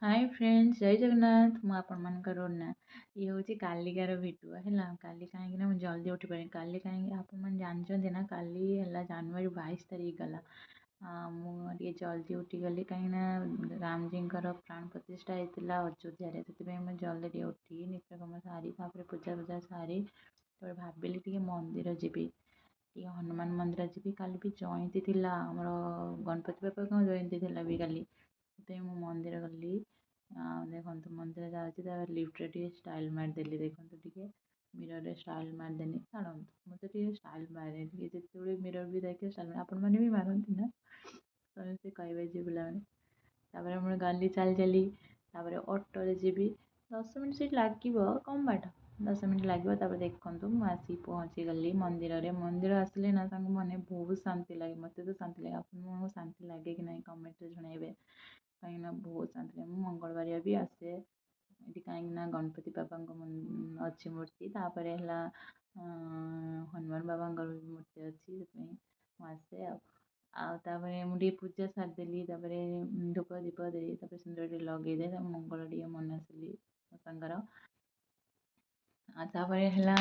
Hi friends जय जगन्नाथ मु आपनकर ना ये हूँ कालिकार भिडियो है काली कहीं मुझे जल्दी उठी पारे काली कहीं आप जानते ना काली है जनवरी 22 तारीख गला मुझे जल्दी उठीगली कहीं राम जी प्राण प्रतिष्ठा होता अयोध्या से मुझे जल्दी उठी नित्यकर्म सारी पूजा पूजा सारी तो भाविली टे मंदिर जी हनुमान मंदिर जी काली भी जयंती थी आमर गणपति बापा जयंती थी भी काली मु मंदिर गली देखो मंदिर जाऊँगी लिफ्ट टे स्टाइल मारिदेली देखो टे मिरर स्टाइल मारिदेनी छाड़ू मुझे स्टाइल मारे जिते मिरर भी देखे स्टाइल आपण मैंने भी मारती ना समस्ते कहे झी पे मुझे गली चली चली अटो जी 10 मिनट से लगे कम बाट 10 मिनट लगे देखु मुझे पहुँची गली मंदिर मंदिर आसिले ना मैंने बहुत शांति लगे मत तो शांति लगे आपको शांति लगे कि नहीं कमेंट जनइबे कहीं बहुत शांति लगे मंगलबार भी आसे ये कहीं गणपति बाबा अच्छी मूर्ति तापर है हनुमान बाबा मूर्ति अच्छी आसे आतापर मुझे पूजा सारिदेली धूप दीप दे सिंदूर टे लगेदे मंगल टे मनासिली सांगर तापर है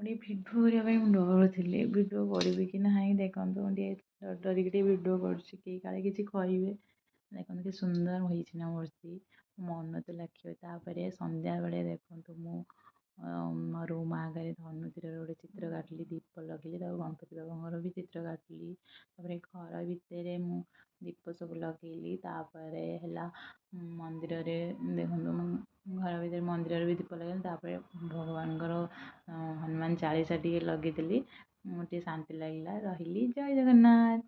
मुझे भिडियो डरुली भिडियो करी कि ना देखो मुझे डरिक भिडियो करी काले किसी कहे देखो कि सुंदर होती मूर्ति मन तो लक्ष्य संध्या बेले देखो मु रूम आगे धनुतीर गोटे चित्र काटिली दीप लगे गणपति बाबा भी चित्र काटिली घर भितर मु दीप सब लगेली है मंदिर देखो घर भर मंदिर भी दीप लगे भगवान हनुमान चालीसा टे लगेदेली मुझे शांति लगला रही जय जगन्नाथ।